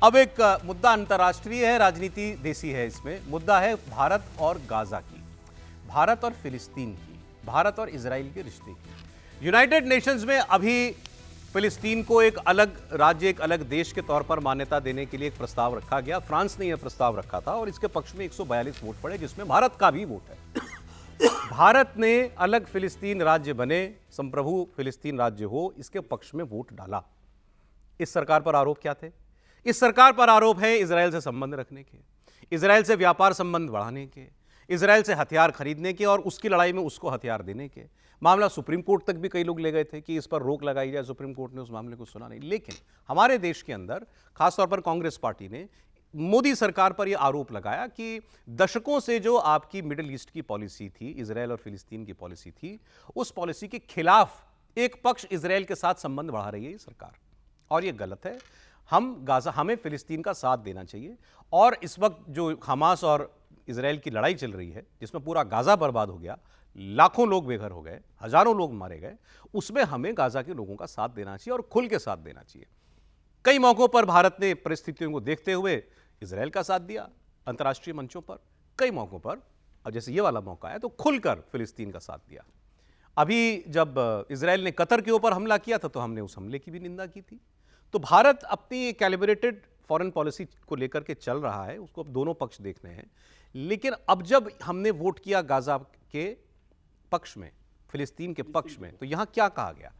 अब एक मुद्दा अंतर्राष्ट्रीय है, राजनीति देसी है। इसमें मुद्दा है भारत और गाजा की, भारत और फिलिस्तीन की, भारत और इजराइल के रिश्ते की। यूनाइटेड नेशंस में अभी फिलिस्तीन को एक अलग राज्य, एक अलग देश के तौर पर मान्यता देने के लिए एक प्रस्ताव रखा गया। फ्रांस ने यह प्रस्ताव रखा था और इसके पक्ष में 142 वोट पड़े, जिसमें भारत का भी वोट है। भारत ने अलग फिलिस्तीन राज्य बने, संप्रभु फिलिस्तीन राज्य हो, इसके पक्ष में वोट डाला। इस सरकार पर आरोप क्या थे? इस सरकार पर आरोप है इजराइल से संबंध रखने के, इजराइल से व्यापार संबंध बढ़ाने के, इजराइल से हथियार खरीदने के और उसकी लड़ाई में उसको हथियार देने के। मामला सुप्रीम कोर्ट तक भी कई लोग ले गए थे कि इस पर रोक लगाई जाए। सुप्रीम कोर्ट ने उस मामले को सुना नहीं। लेकिन हमारे देश के अंदर खासतौर पर कांग्रेस पार्टी ने मोदी सरकार पर यह आरोप लगाया कि दशकों से जो आपकी मिडिल ईस्ट की पॉलिसी थी, इजराइल और फिलिस्तीन की पॉलिसी थी, उस पॉलिसी के खिलाफ एक पक्ष इजराइल के साथ संबंध बढ़ा रही है ये सरकार, और ये गलत है। हमें फिलिस्तीन का साथ देना चाहिए। और इस वक्त जो हमास और इजराइल की लड़ाई चल रही है, जिसमें पूरा गाजा बर्बाद हो गया, लाखों लोग बेघर हो गए, हजारों लोग मारे गए, उसमें हमें गाजा के लोगों का साथ देना चाहिए और खुल के साथ देना चाहिए। कई मौकों पर भारत ने परिस्थितियों को देखते हुए इजराइल का साथ दिया अंतर्राष्ट्रीय मंचों पर, कई मौकों पर, और जैसे ये वाला मौका है तो खुलकर फिलिस्तीन का साथ दिया। अभी जब इजराइल ने कतर के ऊपर हमला किया था तो हमने उस हमले की भी निंदा की थी। तो भारत अपनी कैलिब्रेटेड फॉरेन पॉलिसी को लेकर के चल रहा है, उसको अब दोनों पक्ष देखने हैं। लेकिन अब जब हमने वोट किया गाजा के पक्ष में, फिलिस्तीन के पक्ष में, तो यहां क्या कहा गया?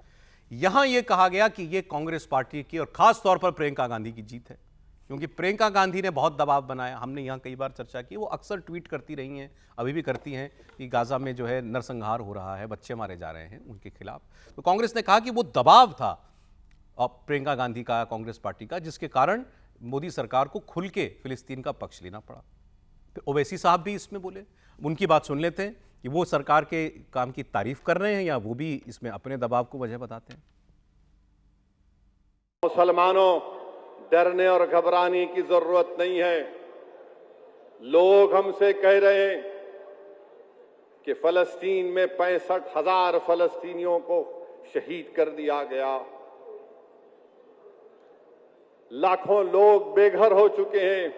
यहां यह कहा गया कि यह कांग्रेस पार्टी की और खास तौर पर प्रियंका गांधी की जीत है, क्योंकि प्रियंका गांधी ने बहुत दबाव बनाया। हमने यहां कई बार चर्चा की, वो अक्सर ट्वीट करती रही हैं, अभी भी करती हैं कि गाजा में जो है नरसंहार हो रहा है, बच्चे मारे जा रहे हैं उनके खिलाफ। तो कांग्रेस ने कहा कि वो दबाव था और प्रियंका गांधी का, कांग्रेस पार्टी का, जिसके कारण मोदी सरकार को खुल के फिलिस्तीन का पक्ष लेना पड़ा। फिर ओवैसी साहब भी इसमें बोले, उनकी बात सुन लेते हैं कि वो सरकार के काम की तारीफ कर रहे हैं या वो भी इसमें अपने दबाव को वजह बताते हैं। मुसलमानों, डरने और घबराने की जरूरत नहीं है। लोग हमसे कह रहे हैं कि फलस्तीन में 65,000 फलस्तीनियों को शहीद कर दिया गया, लाखों लोग बेघर हो चुके हैं।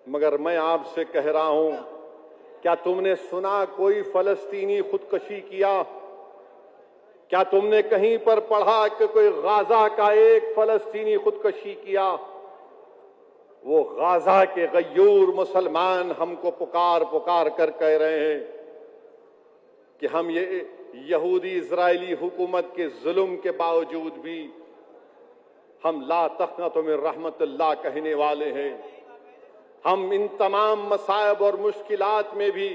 मगर मैं आपसे कह रहा हूं, क्या तुमने सुना कोई फलस्तीनी खुदकुशी किया? क्या तुमने कहीं पर पढ़ा कि कोई गाजा का एक फलस्तीनी खुदकुशी किया? वो गाजा के गयूर मुसलमान हमको पुकार पुकार कर कह रहे हैं कि हम ये यहूदी इजरायली हुकूमत के जुल्म के बावजूद भी हम ला तक़नतु मिन रहमतिल्लाह कहने वाले हैं। हम इन तमाम मसायब और मुश्किलात में भी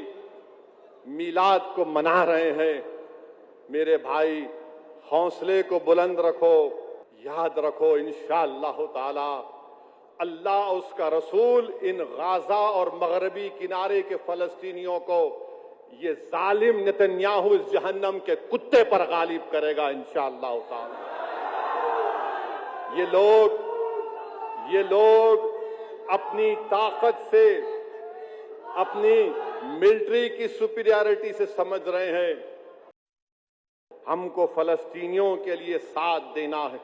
मीलाद को मना रहे हैं। मेरे भाई, हौसले को बुलंद रखो, याद रखो इंशाअल्लाह ताला अल्लाह उसका रसूल इन गाजा और मगरबी किनारे के फलस्तीनियों को, ये जालिम नेतन्याहू इस जहन्नम के कुत्ते पर गालिब करेगा इंशाअल्लाह ताला। ये लोग अपनी ताकत से, अपनी मिलिट्री की सुपीरियरिटी से समझ रहे हैं हमको फलस्तीनियों के लिए साथ देना है।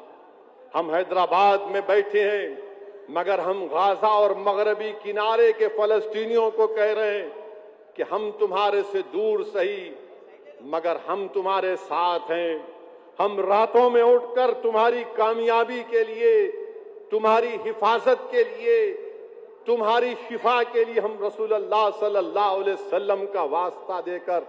हम हैदराबाद में बैठे हैं, मगर हम गाजा और मगरबी किनारे के फलस्तीनियों को कह रहे हैं कि हम तुम्हारे से दूर सही, मगर हम तुम्हारे साथ हैं। हम रातों में उठकर तुम्हारी कामयाबी के लिए, तुम्हारी हिफाजत के लिए, तुम्हारी शिफा के लिए हम रसूलुल्लाह सल्लल्लाहु अलैहि वसल्लम का वास्ता देकर।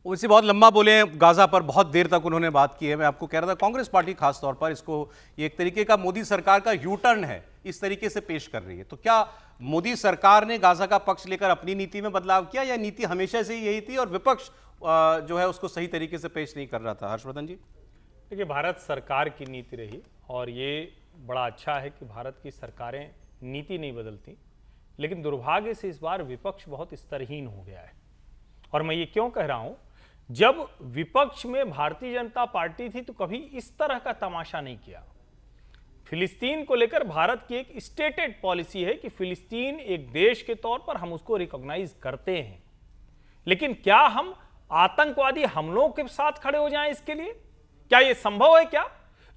वैसे बहुत लंबा बोले हैं, गाजा पर बहुत देर तक उन्होंने बात की है। मैं आपको कह रहा था, कांग्रेस पार्टी खास तौर पर इसको, ये एक तरीके का मोदी सरकार का यू टर्न है, इस तरीके से पेश कर रही है। तो क्या मोदी सरकार ने गाजा का पक्ष लेकर अपनी नीति में बदलाव किया, या नीति हमेशा से यही थी और विपक्ष जो है उसको सही तरीके से पेश नहीं कर रहा था? हर्षवर्धन जी। देखिए, भारत सरकार की नीति रही, और ये बड़ा अच्छा है कि भारत की सरकारें नीति नहीं बदलती, लेकिन दुर्भाग्य से इस बार विपक्ष बहुत स्तरहीन हो गया है। और मैं ये क्यों कह रहा हूं, जब विपक्ष में भारतीय जनता पार्टी थी तो कभी इस तरह का तमाशा नहीं किया। फिलिस्तीन को लेकर भारत की एक स्टेटेड पॉलिसी है कि फिलिस्तीन एक देश के तौर पर हम उसको रिकॉग्नाइज करते हैं, लेकिन क्या हम आतंकवादी हमलों के साथ खड़े हो जाएं इसके लिए? क्या यह संभव है? क्या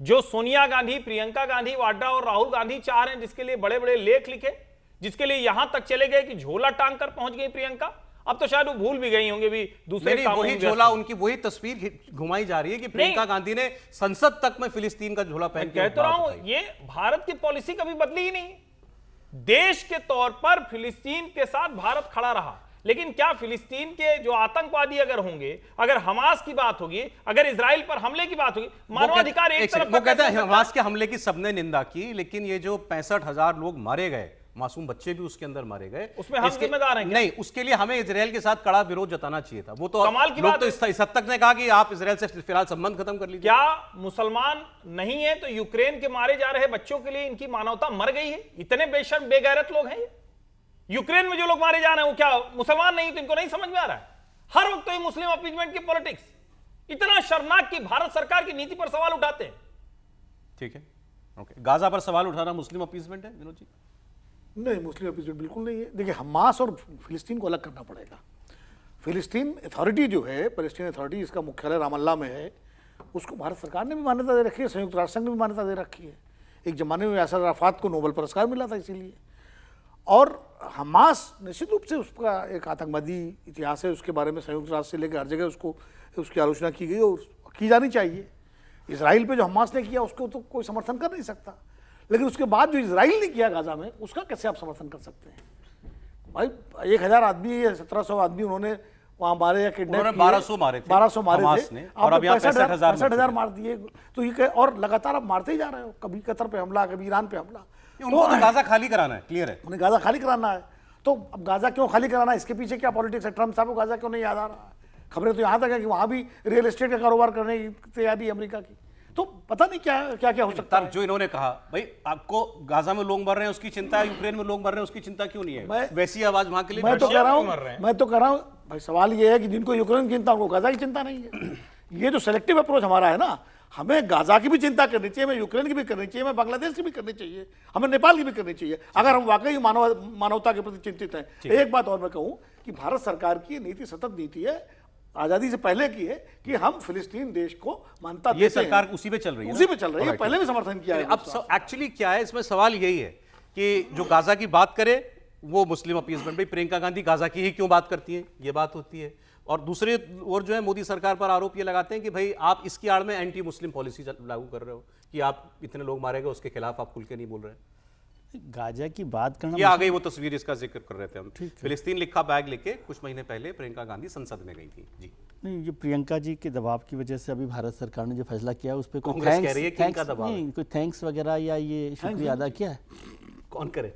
जो सोनिया गांधी, प्रियंका गांधी वाड्रा और राहुल गांधी चाह रहे हैं, जिसके लिए बड़े बड़े लेख लिखे, जिसके लिए यहां तक चले गए कि झोला टांग कर पहुंच गई प्रियंका। अब तो शायद वो भूल भी गई होंगे भी दूसरे नहीं, कामों वही में व्यस्त झोला, हैं। उनकी वही तस्वीर घुमाई जा रही है कि प्रियंका गांधी ने संसद तक में फिलिस्तीन का झोला पहन के कह तो रहा बात हूं, उठाई। ये भारत की पॉलिसी कभी बदली ही नहीं। देश के तौर पर फिलिस्तीन के साथ भारत खड़ा रहा, लेकिन क्या फिलिस्तीन के जो आतंकवादी अगर होंगे, अगर हमास की बात होगी, अगर इजराइल पर हमले की बात होगी, मानवाधिकार एक तरफ वो कहता है हमास के हमले की सबने निंदा की, लेकिन ये जो 65,000 लोग मारे गए, मासूम बच्चे भी उसके अंदर मारे गए, उसमें हम जिम्मेदार हैं क्या? नहीं, उसके लिए हमें इजराइल के साथ कड़ा विरोध जताना चाहिए था। वो तो कमाल की लोग बात तो है। इस हद तक ने कहा कि आप इजराइल से फिलहाल संबंध खत्म कर लीजिए। क्या मुसलमान नहीं है तो यूक्रेन के मारे जा रहे बच्चों के लिए इनकी मानवता मर गई है? इतने बेशर्म बेगैरत लोग हैं ये। यूक्रेन में जो लोग मारे जा रहे हैं वो क्या मुसलमान नहीं? तो इनको नहीं समझ में आ रहा है हर वक्त तो ये मुस्लिम अपीजमेंट की पॉलिटिक्स, इतना शर्मनाक कि भारत सरकार की नीति पर सवाल उठाते हैं। ठीक है, ओके। गाजा पर सवाल उठाना मुस्लिम अपीसमेंट है विनोद जी? नहीं, मुस्लिम एपिसोड बिल्कुल नहीं है। देखिए, हमास और फिलिस्तीन को अलग करना पड़ेगा। फिलिस्तीन अथॉरिटी जो है, पैलेस्टीन अथॉरिटी, इसका मुख्यालय रामल्ला में है, उसको भारत सरकार ने भी मान्यता दे रखी है, संयुक्त राष्ट्र संघ ने भी मान्यता दे रखी है। एक जमाने में यासर अराफात को नोबेल पुरस्कार मिला था इसीलिए। और हमास निश्चित रूप से उसका एक आतंकवादी इतिहास है, उसके बारे में संयुक्त राष्ट्र से लेकर हर जगह उसकी आलोचना की गई और की जानी चाहिए। इसराइल पे जो हमास ने किया उसको तो कोई समर्थन कर नहीं सकता, लेकिन उसके बाद जो इसराइल ने किया गाजा में, उसका कैसे आप समर्थन कर सकते हैं? भाई 1000 आदमी या 1700 आदमी उन्होंने वहां मारे या किडनैप किए। 1200 मारे थे 1200 मारे हमास थे, ने, और अब यहाँ 65,000 मार दिए। तो ये और लगातार आप मारते ही जा रहे हो, कभी कतर पे हमला, कभी ईरान पे हमला। उनको तो गाजा खाली कराना है, क्लियर है। उन्हें गाजा खाली कराना है। तो अब गाजा क्यों खाली कराना है, इसके पीछे क्या पॉलिटिक्स है? ट्रम्प साहब को गाजा क्यों नहीं याद आ रहा है? खबरें तो यहाँ तक है कि वहाँ भी रियल एस्टेट का कारोबार करने की तैयारी है अमेरिका की। तो पता नहीं क्या क्या क्या हो सकता है। जो इन्होंने कहा, भाई आपको गाजा में लोग मर रहे हैं उसकी चिंता है, यूक्रेन में लोग मर रहे हैं उसकी चिंता क्यों नहीं है? वैसी आवाज वहां के लिए मैं तो रशिया कह रहा में हूँ, मर रहे हैं। मैं तो कह रहा हूँ भाई, सवाल ये है कि जिनको यूक्रेन की चिंता, उनको गाजा की चिंता नहीं है। ये जो सेलेक्टिव अप्रोच हमारा है ना, हमें गाजा की भी चिंता करनी चाहिए, हमें यूक्रेन की भी करनी चाहिए, हमें बांग्लादेश की भी करनी चाहिए, हमें नेपाल की भी करनी चाहिए, अगर हम वाकई मानवता के प्रति चिंतित हैं। एक बात और मैं कहूँ कि भारत सरकार की नीति सतत नीति है, आजादी से पहले की है कि हम फिलिस्तीन देश को मानता ये सरकार उसी पे चल रही है, उसी पे चल रही है, पहले भी समर्थन किया है। अब एक्चुअली क्या है इसमें, सवाल यही है कि जो गाजा की बात करे वो मुस्लिम अपीसमेंट, भाई प्रियंका गांधी गाजा की ही क्यों बात करती है, ये बात होती है। और दूसरे और जो है मोदी सरकार पर आरोप ये लगाते हैं कि भाई आप इसकी आड़ में एंटी मुस्लिम पॉलिसी लागू कर रहे हो, कि आप इतने लोग मारे गए उसके खिलाफ आप खुल के नहीं बोल रहे। गाजा की बात करना, ये आ गई वो तस्वीर, इसका जिक्र कर रहे थे हम। फिलिस्तीन लिखा बैग लेके कुछ महीने पहले प्रियंका गांधी संसद में गई थी जी। नहीं, ये प्रियंका जी के दबाव की वजह से अभी भारत सरकार ने जो फैसला किया उस पर कांग्रेस कह रही है कि इनका दबाव है। कोई थैंक्स वगैरह या ये शुक्रिया अदा किया है कौन करे?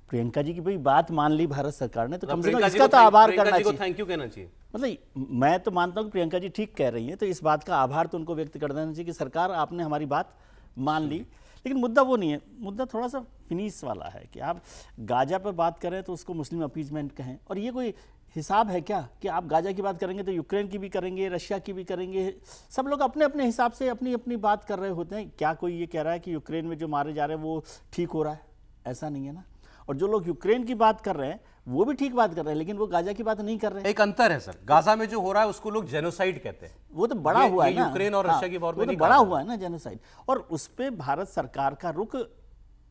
प्रियंका जी की भाई बात मान ली भारत सरकार ने, तो कम से कम प्रियंका जी इसका को तो आभार प्रियंका करना जी को चाहिए। थैंक यू कहना चाहिए। मतलब मैं तो मानता हूँ कि प्रियंका जी ठीक कह रही हैं, तो इस बात का आभार तो उनको व्यक्त कर देना चाहिए कि सरकार आपने हमारी बात मान ली। लेकिन मुद्दा वो नहीं है, मुद्दा थोड़ा सा फिनिश वाला है कि आप गाजा पर बात करें तो उसको मुस्लिम अपीजमेंट कहें, और ये कोई हिसाब है क्या कि आप गाजा की बात करेंगे तो यूक्रेन की भी करेंगे, रशिया की भी करेंगे? सब लोग अपने अपने हिसाब से अपनी अपनी बात कर रहे होते हैं। क्या कोई ये कह रहा है कि यूक्रेन में जो मारे जा रहे हैं वो ठीक हो रहा है? ऐसा नहीं है ना। और जो लोग यूक्रेन की बात कर रहे हैं वो भी ठीक बात कर रहे हैं, लेकिन वो गाजा की बात नहीं कर रहे हैं। एक अंतर है सर, गाजा में जो हो रहा है उसको लोग जेनोसाइड कहते हैं। वो तो बड़ा हुआ है ना, यूक्रेन और रशिया की वॉर में वो तो नहीं बड़ा कहा हुआ है ना जेनोसाइड। और उस पे भारत सरकार का रुख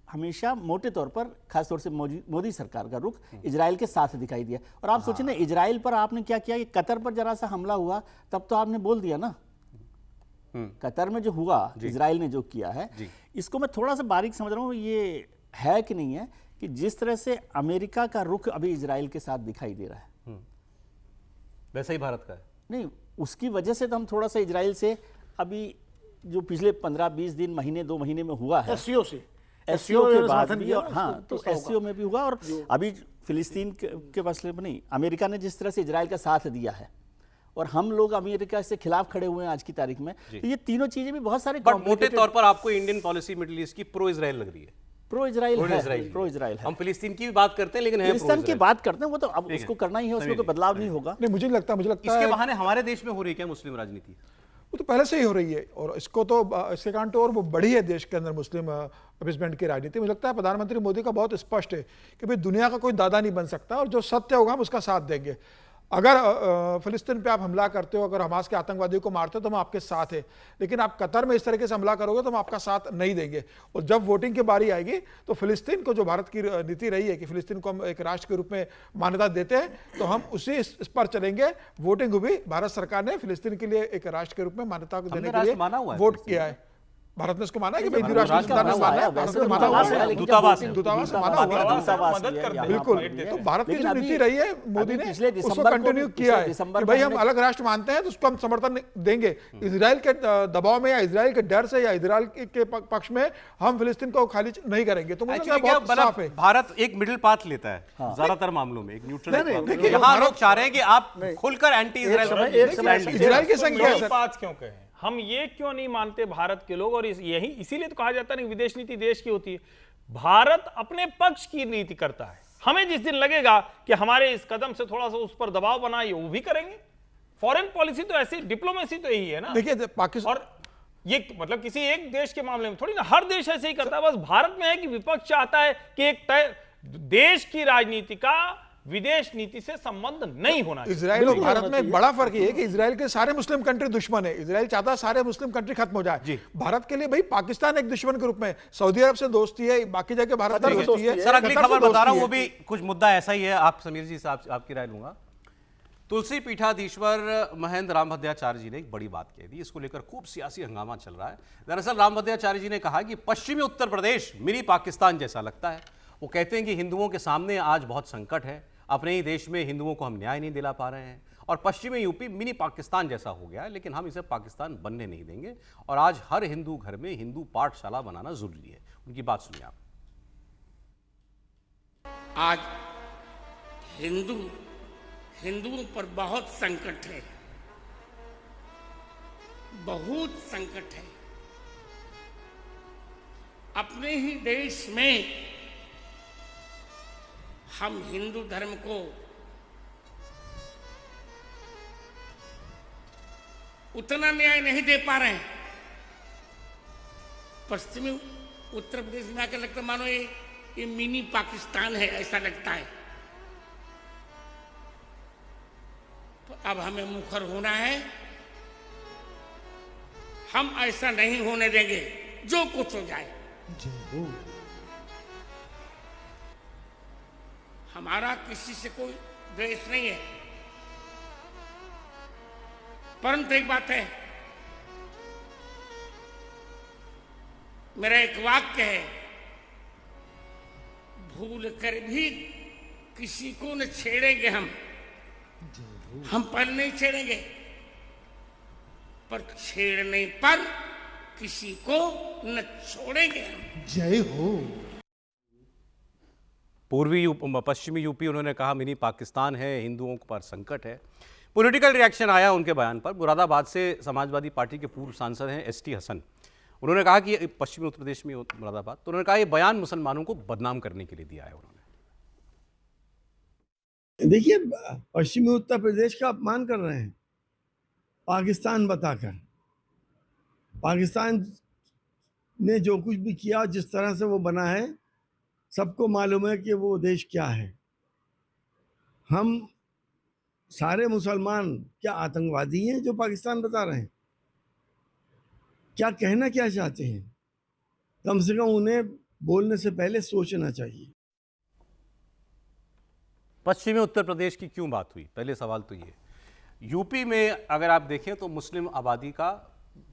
हमेशा मोटे तौर पर, खासतौर से मोदी सरकार का रुख इजराइल के साथ दिखाई दिया। और आप सोचिए ना, इजराइल पर आपने क्या किया कि कतर पर जरा सा हमला हुआ तब तो आपने बोल दिया ना। कतर में जो हुआ, इजराइल ने जो किया है, इसको मैं थोड़ा सा बारीक समझ रहा हूँ, ये है कि नहीं है कि जिस तरह से अमेरिका का रुख अभी इजराइल के साथ दिखाई दे रहा है, वैसा ही भारत का है। नहीं, उसकी वजह से तो हम थोड़ा सा इजराइल से अभी जो पिछले 15-20 दिन, महीने 2 महीने में हुआ है, एससीओ से एससीओ के बाद भी, और हाँ, तो एससीओ में भी हुआ, और अभी फिलिस्तीन के मसले में नहीं, अमेरिका ने जिस तरह से इजराइल का साथ दिया है और हम लोग अमेरिका से खिलाफ खड़े हुए हैं आज की तारीख में, तो ये तीनों चीजें भी बहुत सारे बट मोटे तौर पर आपको इंडियन पॉलिसी मिडिल ईस्ट की प्रो इजराइल लग रही है। प्रो इजराइल है। हम फिलिस्तीन की भी बात करते हैं, लेकिन है फिलिस्तीन की बात करते हैं, वो तो अब उसको करना ही है, उसमें कोई बदलाव नहीं होगा। नहीं, मुझे लगता इसके है बहाने हमारे देश में हो रही है क्या मुस्लिम राजनीति? वो तो पहले से ही हो रही है, और इसको तो इसके कारण तो और वो बढ़ी है देश के अंदर मुस्लिम अपीसमेंट की राजनीति। मुझे लगता है प्रधानमंत्री मोदी का बहुत स्पष्ट है कि भाई दुनिया का कोई दादा नहीं बन सकता, और जो सत्य होगा हम उसका साथ देंगे। अगर फिलिस्तीन पे आप हमला करते हो, अगर हमास के आतंकवादियों को मारते हो तो हम आपके साथ हैं, लेकिन आप कतर में इस तरीके से हमला करोगे तो हम आपका साथ नहीं देंगे। और जब वोटिंग की बारी आएगी तो फिलिस्तीन को, जो भारत की नीति रही है कि फिलिस्तीन को हम एक राष्ट्र के रूप में मान्यता देते हैं, तो हम उसी इस पर चलेंगे। वोटिंग हुई, भारत सरकार ने फिलिस्तीन के लिए एक राष्ट्र के रूप में मान्यता देने के राष्ट्र लिए माना हुआ है वोट किया है। भारत ने इसको माना है कि भाई द्विराष्ट्रीय सिद्धांत ने माना है, भारत ने माना हुआ है, दूतावास दूतावास से माना हुआ है। मदद कर दें। बिल्कुल, तो भारत की जो नीति रही है मोदी ने उसको कंटिन्यू किया है कि भाई हम अलग राष्ट्र मानते हैं तो उसको हम समर्थन देंगे। इजराइल के दबाव में या इजराइल के डर से या इजराइल के पक्ष में हम फिलिस्तीन को खाली नहीं करेंगे। तो मुझे लगता है बहुत साफ है। भारत एक मिडिल पाथ लेता है ज्यादातर मामलों में, एक न्यूट्रल। देखिए, यहाँ लोग चाह रहे हैं कि आप खुलकर एंटी इजराइल की संख्या है यही सर। बात क्यों कहें, हम ये क्यों नहीं मानते भारत के लोग, और यही इसीलिए तो कहा जाता है कि विदेश नीति देश की होती है। भारत अपने पक्ष की नीति करता है। हमें जिस दिन लगेगा कि हमारे इस कदम से थोड़ा सा उस पर दबाव बनाइए, वो भी करेंगे। फॉरेन पॉलिसी तो ऐसी, डिप्लोमेसी तो यही है ना। देखिए पाकिस्तान, और ये मतलब किसी एक देश के मामले में थोड़ी ना, हर देश ऐसे ही करता है। बस भारत में है कि विपक्ष चाहता है कि एक तय देश की राजनीति का विदेश नीति से संबंध नहीं होना चाहिए। इजराइल और भारत में एक बड़ा फर्क ये है कि इजराइल के सारे मुस्लिम कंट्री दुश्मन है। इजराइल चाहता है सारे मुस्लिम कंट्री खत्म हो जाए। भारत के लिए भाई पाकिस्तान एक दुश्मन के रूप में, सौदी अरब से दोस्ती है, बाकी जगह भारत से दोस्ती है। सर अगली कतर से खबर बता रहा हूं, दोस्ती वो है। भी कुछ मुद्दा ऐसा ही है। आप समीर जी से आपकी राय लूंगा। तुलसी पीठाधीश्वर महेंद्र रामभद्राचार्य जी ने एक बड़ी बात कह दी, इसको लेकर खूब सियासी हंगामा चल रहा है। दरअसल रामभद्राचार्य जी ने कहा कि पश्चिमी उत्तर प्रदेश मिनी पाकिस्तान जैसा लगता है। वो कहते हैं कि हिंदुओं के सामने आज बहुत संकट है, अपने ही देश में हिंदुओं को हम न्याय नहीं दिला पा रहे हैं, और पश्चिमी यूपी मिनी पाकिस्तान जैसा हो गया है, लेकिन हम इसे पाकिस्तान बनने नहीं देंगे, और आज हर हिंदू घर में हिंदू पाठशाला बनाना जरूरी है। उनकी बात सुनिए आप। आज हिंदुओं पर बहुत संकट है, बहुत संकट है। अपने ही देश में हम हिंदू धर्म को उतना न्याय नहीं दे पा रहे हैं। पश्चिमी उत्तर प्रदेश में आकर लगता मानो ये मिनी पाकिस्तान है, ऐसा लगता है। तो अब हमें मुखर होना है, हम ऐसा नहीं होने देंगे, जो कुछ हो जाए। हमारा किसी से कोई द्वेष नहीं है, परंतु एक बात है, मेरा एक वाक्य है, भूल कर भी किसी को न छेड़ेंगे हम पहले नहीं छेड़ेंगे, पर छेड़ने पर किसी को न छोड़ेंगे हम। जय हो। पश्चिमी यूपी उन्होंने कहा मिनी पाकिस्तान है, हिंदुओं पर संकट है। पॉलिटिकल रिएक्शन आया उनके बयान पर। मुरादाबाद से समाजवादी पार्टी के पूर्व सांसद हैं एसटी हसन, उन्होंने कहा कि पश्चिमी उत्तर प्रदेश में मुरादाबाद, तो उन्होंने कहा ये बयान मुसलमानों को बदनाम करने के लिए दिया है उन्होंने। देखिए, पश्चिमी उत्तर प्रदेश का अपमान कर रहे हैं पाकिस्तान बताकर। पाकिस्तान ने जो कुछ भी किया, जिस तरह से वो बना है, सबको मालूम है कि वो देश क्या है। हम सारे मुसलमान क्या आतंकवादी हैं जो पाकिस्तान बता रहे हैं? क्या कहना क्या चाहते हैं? कम से कम उन्हें बोलने से पहले सोचना चाहिए। पश्चिमी उत्तर प्रदेश की क्यों बात हुई? पहले सवाल तो ये, यूपी में अगर आप देखें तो मुस्लिम आबादी का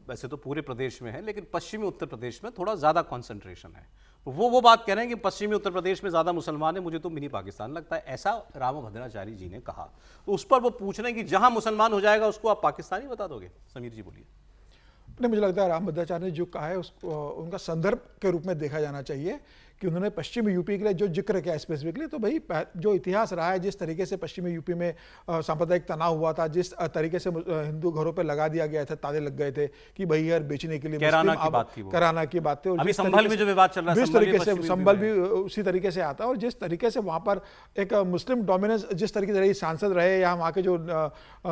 वैसे तो पूरे प्रदेश में है, लेकिन पश्चिमी उत्तर प्रदेश में थोड़ा ज़्यादा कंसंट्रेशन है। वो बात कह रहे हैं कि पश्चिमी उत्तर प्रदेश में ज़्यादा मुसलमान है, मुझे तो मिनी पाकिस्तान लगता है, ऐसा रामभद्राचार्य जी ने कहा। तो उस पर वो पूछ रहे हैं कि जहां मुसलमान हो जाएगा उसको आप पाकिस्तानी बता दोगे? समीर जी बोलिए। नहीं, मुझे लगता है रामभद्राचार्य ने जो कहा है उसको उनका संदर्भ के रूप में देखा जाना चाहिए कि उन्होंने पश्चिमी यूपी के लिए जो जिक्र किया स्पेसिफिकली, तो भाई जो इतिहास रहा है, जिस तरीके से पश्चिमी यूपी में सांप्रदायिक तनाव हुआ था, जिस तरीके से हिंदू घरों पे लगा दिया गया था, ताले लग गए थे कि भाई यार बेचने के लिए कैराना की बात थी वो। कैराना की बात थी। और अभी संभल में जो विवाद चल रहा है, जिस तरीके से संभल भी उसी तरीके से आता है, और जिस तरीके से वहाँ पर एक मुस्लिम डोमिनेंस जिस तरीके से रही, सांसद रहे या वहाँ के जो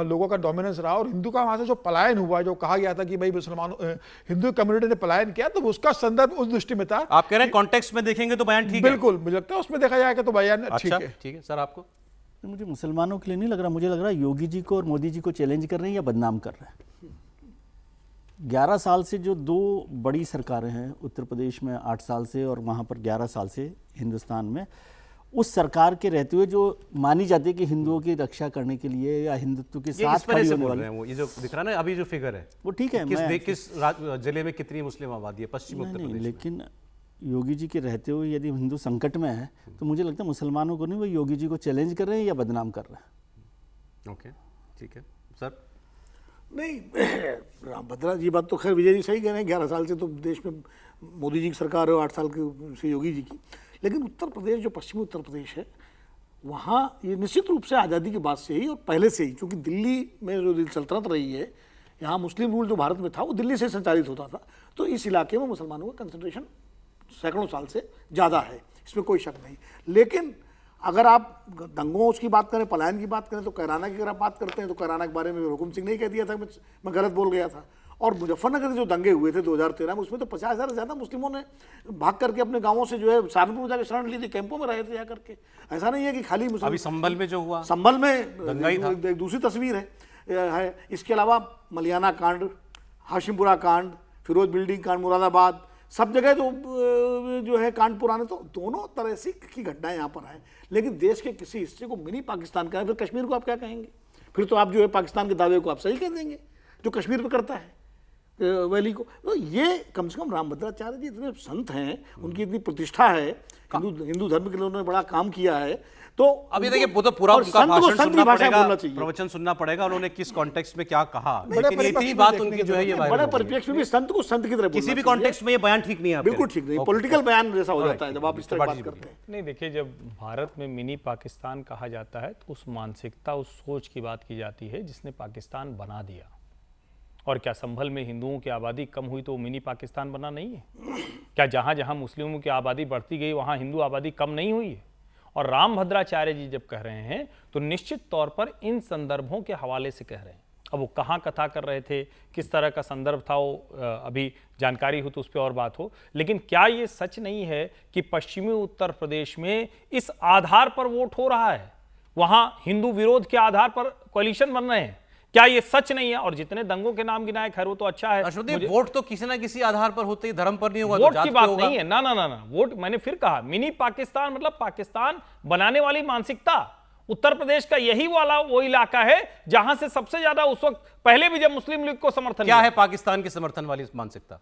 लोगों का डोमिनेंस रहा, और हिंदू का वहाँ से जो पलायन हुआ, जो कहा गया था कि भाई मुसलमान हिंदू कम्युनिटी ने पलायन किया, तो उसका संदर्भ उस दृष्टि में था। आप कह रहे हैं कॉन्टेक्स्ट में देखेंगे तो बयान ठीक है? बिल्कुल, मुझे लगता है उसमें देखा जाएगा तो बयान ठीक है। ठीक है सर, आपको? मुझे मुसलमानों के लिए नहीं लग रहा, मुझे लग रहा है योगी जी को और मोदी जी को चैलेंज कर रहे हैं या बदनाम कर रहे हैं। 11 साल से जो दो बड़ी सरकारें हैं, उत्तर प्रदेश में 8 साल से और वहाँ पर 11 साल से हिंदुस्तान में, उस सरकार के रहते हुए जो मानी जाती है कि हिंदुओं की रक्षा करने के लिए या हिंदुत्व के साथ खड़ी होने वाली, वो ये जो दिख रहा है ना अभी जो फिगर है, वो ठीक है। किस जिले में कितनी मुस्लिम आबादी है पश्चिम उत्तर प्रदेश में? लेकिन योगी जी के रहते हुए यदि हिंदू संकट में है तो मुझे लगता है मुसलमानों को नहीं, वो योगी जी को चैलेंज कर रहे हैं या बदनाम कर रहे हैं। ओके, ठीक है सर। नहीं, रामभद्रा जी बात तो खैर विजय जी सही कह रहे हैं, 11 साल से तो देश में मोदी जी की सरकार है, 8 साल से योगी जी की। लेकिन उत्तर प्रदेश, जो पश्चिमी उत्तर प्रदेश है, वहाँ ये निश्चित रूप से आज़ादी के बाद से ही और पहले से ही, क्योंकि दिल्ली में जो सल्तनत रही है, यहाँ मुस्लिम रूल जो भारत में था वो दिल्ली से संचालित होता था, तो इस इलाके में मुसलमानों का कंसंट्रेशन सैकड़ों साल से ज़्यादा है, इसमें कोई शक नहीं। लेकिन अगर आप दंगों की बात करें, पलायन की बात करें, तो कैराना की अगर आप बात करते हैं तो कैराना के बारे में हुकुम सिंह ने ही कह दिया था, मैं गलत बोल गया था। और मुजफ्फरनगर जो दंगे हुए थे 2013 में, उसमें तो 50,000 से ज़्यादा मुस्लिमों ने भाग करके अपने गांवों से जो है सहारनपुर जाकर शरण ली थी, कैंपों में रहे थे जाकर के। ऐसा नहीं है कि खाली मुस्लिम। अभी संभल में जो हुआ, संभल में दंगा ही था। एक दूसरी तस्वीर है। इसके अलावा मलियाना कांड, हाशिमपुरा कांड, फिरोज बिल्डिंग कांड, मुरादाबाद, सब जगह जो है कांड पुराने, तो दोनों तरह से की घटनाएं यहाँ पर हैं। लेकिन देश के किसी हिस्से को मिनी पाकिस्तान का है, फिर कश्मीर को आप क्या कहेंगे? फिर तो आप जो है पाकिस्तान के दावे को आप सही कह देंगे, जो कश्मीर पे करता है वैली को। तो ये कम से कम रामभद्राचार्य जी इतने संत हैं, उनकी इतनी प्रतिष्ठा है, हिंदू धर्म के लिए उन्होंने बड़ा काम किया है। तो अभी देखिए वो तो पूरा उनका भाषण सुनना पड़ेगा, प्रवचन सुनना पड़ेगा, उन्होंने किस कॉन्टेक्स्ट में क्या कहा, लेकिन इतनी बात उनकी जो है ये बड़े परिप्रेक्ष्य में भी संत को संत की तरह किसी भी कॉन्टेक्स्ट में ये बयान ठीक नहीं है, बिल्कुल ठीक नहीं, पॉलिटिकल बयान जैसा हो जाता है जब आप इस तरह बात करते हैं। नहीं, देखिए, जब भारत में मिनी पाकिस्तान कहा जाता है तो उस मानसिकता, उस सोच की बात की जाती है जिसने पाकिस्तान बना दिया। और क्या संभल में हिंदुओं की आबादी कम हुई तो मिनी पाकिस्तान बना नहीं है? क्या जहां जहां मुस्लिमों की आबादी बढ़ती गई वहां हिंदू आबादी कम नहीं हुई है? और रामभद्राचार्य जी जब कह रहे हैं तो निश्चित तौर पर इन संदर्भों के हवाले से कह रहे हैं। अब वो कहाँ कथा कर रहे थे, किस तरह का संदर्भ था, वो अभी जानकारी हो तो उस पर और बात हो। लेकिन क्या ये सच नहीं है कि पश्चिमी उत्तर प्रदेश में इस आधार पर वोट हो रहा है, वहां हिंदू विरोध के आधार पर कोalition बन रहे हैं? क्या ये सच नहीं है? और जितने दंगों के नाम गिनाए, खैर वो तो अच्छा है। वोट तो किसी ना किसी आधार पर होते ही, धर्म पर नहीं होगा, वोट की बात नहीं है। ना ना ना ना, वोट मैंने फिर कहा, मिनी पाकिस्तान मतलब पाकिस्तान बनाने वाली मानसिकता। उत्तर प्रदेश का यही वाला वो इलाका है जहां से सबसे ज्यादा उस वक्त, पहले भी जब मुस्लिम लीग को समर्थन क्या है पाकिस्तान के समर्थन वाली मानसिकता,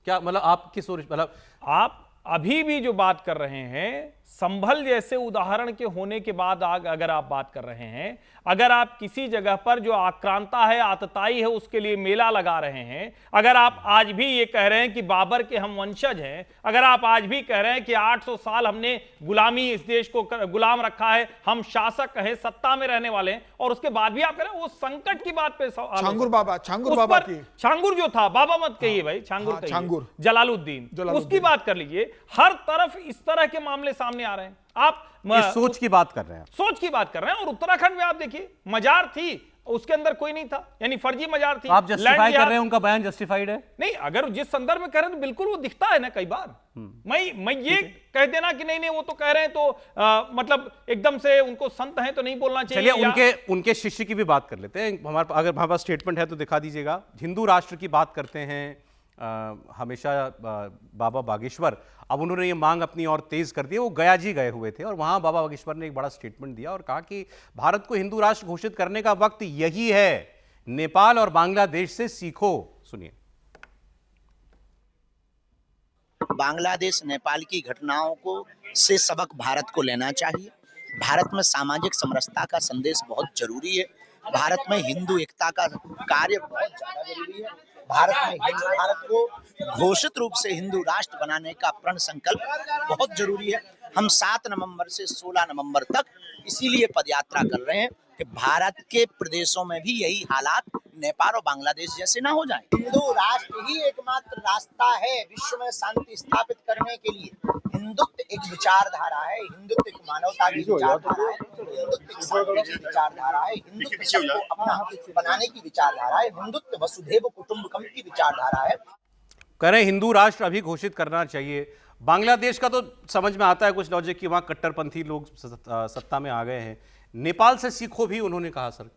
क्या मतलब आप किस मतलब आप अभी भी जो बात कर रहे हैं, संभल जैसे उदाहरण के होने के बाद अगर आप बात कर रहे हैं, अगर आप किसी जगह पर जो आक्रांता है, आतताई है, उसके लिए मेला लगा रहे हैं, अगर आप आज भी ये कह रहे हैं कि बाबर के हम वंशज हैं, अगर आप आज भी कह रहे हैं कि 800 साल हमने गुलामी, इस देश को गुलाम रखा है, हम शासक हैं, सत्ता में रहने वाले हैं, और उसके बाद भी आप कह रहे हैं वो संकट की बात पे छांगुर बाबा की, छांगुर जो था, बाबा मत कहिए भाई, छांगुर जलालुद्दीन, उसकी बात कर लीजिए। हर तरफ इस तरह के मामले सामने आ रहे हैं। आप सोच की बात कर रहे हैं, सोच की बात कर रहे हैं। और उत्तराखंड में आप देखिए, मजार थी, उसके अंदर कोई नहीं था, यानी फर्जी मजार थी। आप जस्टिफाई कर रहे हैं, उनका बयान जस्टिफाइड है? नहीं, अगर जिस संदर्भ में कह रहे हैं तो बिल्कुल वो दिखता है ना कई बार। मैं ये कह देना कि नहीं नहीं वो तो कह रहे हैं तो मतलब एकदम से उनको संत हैं तो नहीं बोलना चाहिए। चलिए उनके शिष्य की भी बात कर लेते हैं। अगर हमारे पास स्टेटमेंट है तो दिखा दीजिएगा। हिंदू राष्ट्र की बात करते हैं हमेशा बाबा बागेश्वर। अब उन्होंने ये मांग अपनी और तेज कर दी। वो गया जी गए हुए थे और वहां बाबा बागेश्वर ने एक बड़ा स्टेटमेंट दिया और कहा कि भारत को हिंदू राष्ट्र घोषित करने का वक्त यही है, नेपाल और बांग्लादेश से सीखो। सुनिए। बांग्लादेश नेपाल की घटनाओं को से सबक भारत को लेना चाहिए। भारत में सामाजिक समरसता का संदेश बहुत जरूरी है। भारत में हिंदू एकता का कार्य बहुत ज्यादा जरूरी है। भारत को घोषित रूप से हिंदू राष्ट्र बनाने का प्रण संकल्प बहुत जरूरी है। हम 7 नवंबर से 16 नवंबर तक इसीलिए पदयात्रा कर रहे हैं कि भारत के प्रदेशों में भी यही हालात नेपाल और बांग्लादेश जैसे ना हो जाए। हिंदू राष्ट्र ही एकमात्र रास्ता है विश्व में शांति स्थापित करने के लिए। हिंदुत्व एक विचारधारा है, हिंदुत्व एक मानवता की विचारधारा है, हिंदुत्व एक शांति की विचारधारा है, हिंदुत्व सबको अपना बनाने की विचारधारा है, हिंदुत्व वसुधैव कुटुंबकम की विचारधारा है। कह रहे हिंदू राष्ट्र अभी घोषित करना चाहिए। बांग्लादेश का तो समझ में आता है कुछ लॉजिक कि वहां कट्टरपंथी लोग सत्ता में आ गए हैं। नेपाल से सीखो भी उन्होंने कहा सर।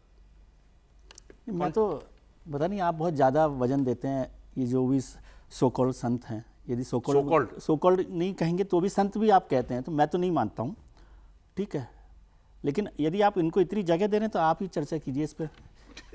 मैं तो पता नहीं, आप बहुत ज़्यादा वजन देते हैं ये जो भी सोकॉल्ड संत हैं। यदि सोकॉल्ड नहीं कहेंगे तो भी संत भी आप कहते हैं, तो मैं तो नहीं मानता हूँ, ठीक है। लेकिन यदि आप इनको इतनी जगह दे रहे हैं तो आप ही चर्चा कीजिए इस पर।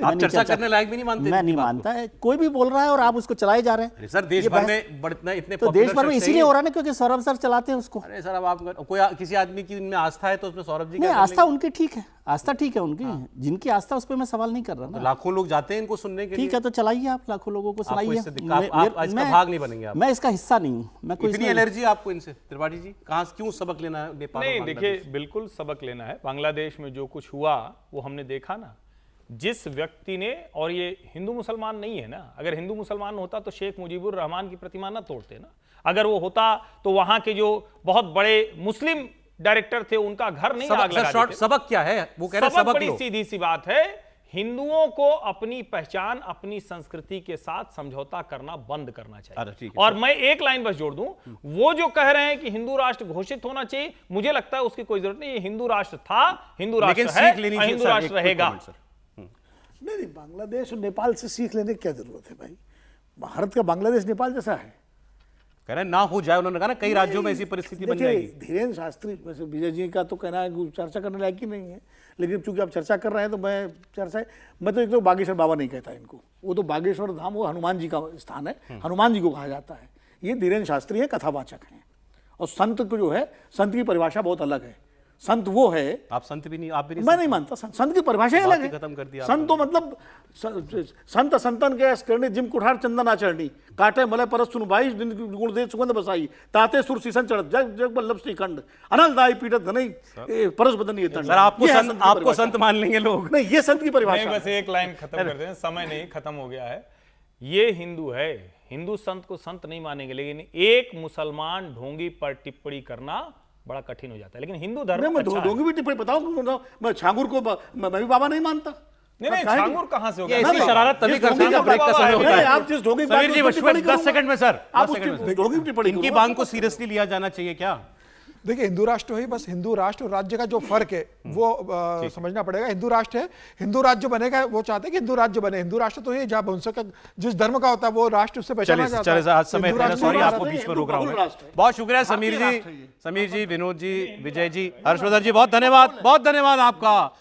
आप चर्चा करने लायक भी नहीं मानते? मैं नहीं मानता है, कोई भी बोल रहा है और आप उसको चलाए जा रहे हैं। सर देश भर में बढ़ना इतने तो देश भर में इसीलिए हो रहा है ना क्योंकि सौरभ सर चलाते हैं उसको। अरे सर अब आप कोई किसी आदमी की इनमें आस्था है तो उसमें सौरभ जी नहीं, आस्था उनकी ठीक है, आस्था ठीक है उनकी, जिनकी आस्था उस पर मैं सवाल नहीं कर रहा ना। लाखों लोग जाते हैं इनको सुनने के लिए। ठीक है, तो चलाइए आप, लाखों लोगों को सुनाइए। आप इसका भाग नहीं बनेंगे आप? मैं इसका हिस्सा नहीं हूँ। मैं कोई इतनी एलर्जी आपको इनसे त्रिपाठी जी? कहाँ क्यों सबक लेना है नेपाल? नहीं देखिए, बिल्कुल सबक लेना है। बांग्लादेश में जो कुछ हुआ वो हमने देखा ना। जिस व्यक्ति ने, और ये हिंदू मुसलमान नहीं है ना, अगर हिंदू मुसलमान होता तो शेख मुजीबुर रहमान की प्रतिमा ना तोड़ते ना। अगर वो होता तो वहां के जो बहुत बड़े मुस्लिम डायरेक्टर थे उनका घर नहीं आग लगा देते। सबक क्या है? वो कह रहे हैं सबक बड़ी सीधी सी बात है, हिंदुओं को अपनी पहचान, अपनी संस्कृति के साथ समझौता करना बंद करना चाहिए। और मैं एक लाइन बस जोड़ दूं, वो जो कह रहे हैं कि हिंदू राष्ट्र घोषित होना चाहिए, मुझे लगता है उसकी कोई जरूरत नहीं। ये हिंदू राष्ट्र था, हिंदू राष्ट्र है, हिंदू राष्ट्र रहेगा। नहीं, बांग्लादेश और नेपाल से सीख लेने की क्या जरूरत है भाई? भारत का बांग्लादेश नेपाल जैसा है। कह रहे ना हो जाए, उन्होंने कहा ना कई राज्यों में ऐसी परिस्थिति बन जाएगी। धीरेन्द्र शास्त्री, वैसे विजय जी का तो कहना है कि चर्चा करने लायक ही नहीं है, लेकिन चूंकि आप चर्चा कर रहे हैं तो मैं तो एक तो बागेश्वर बाबा नहीं कहता इनको। वो तो बागेश्वर धाम वो हनुमान जी का स्थान है, हनुमान जी को कहा जाता है। ये धीरेन्द्र शास्त्री है, कथावाचक हैं। और संत को जो है, संत की परिभाषा बहुत अलग है। संत वो है, आप संत भी नहीं, आप भी नहीं? मैं नहीं मानता। संत की परिभाषा अलग है। खत्म कर दिया संत तो मतलब संत संतन के करनी जिम कुठार चंदन आचरणी काटे मलय परस सुनु भाई गुण दे सुगंध बसाई ताते सुर सीसन चढ़त जग जग बल्लभ श्रीखंड अनलदाई पीठत घनई परस बदन ये सर आपको संत मान लेंगे लोग? नहीं, ये संत की परिभाषा। बस एक लाइन खत्म कर दें, समय नहीं, खत्म हो गया है। ये हिंदू है, हिंदू संत को संत नहीं मानेंगे, लेकिन एक मुसलमान ढोंगी पर टिप्पणी करना बड़ा कठिन हो जाता है। लेकिन हिंदू धर्म मैं ढोंगी भी टिप्पणी बताऊं, मैं छांगुर को मैं भी बाबा नहीं मानता। नहीं, छांगुर कहां से हो गया? ऐसी शरारत तभी करते हैं ब्रेक का समय होता है। आप जिस ढोंगी समीर जी 10 सेकंड में सर, आप ढोंगी टिप्पणी, इनकी बात को सीरियसली लिया जाना चाहिए क्या? देखिए, हिंदू राष्ट्र ही बस हिंदू राष्ट्र और राज्य का जो फर्क है वो समझना पड़ेगा। हिंदू राष्ट्र है, हिंदू राज्य बनेगा, वो चाहते हैं कि हिंदू राज्य बने। हिंदू राष्ट्र तो ये जहाँ वंश का जिस धर्म का होता है वो राष्ट्र उससे पहचाना जाता है। आज समय इतना, सॉरी आपको बीच में रोक रहा हूँ। बहुत शुक्रिया समीर जी, विनोद जी, विजय जी, हर्षवर्धन जी, बहुत धन्यवाद आपका।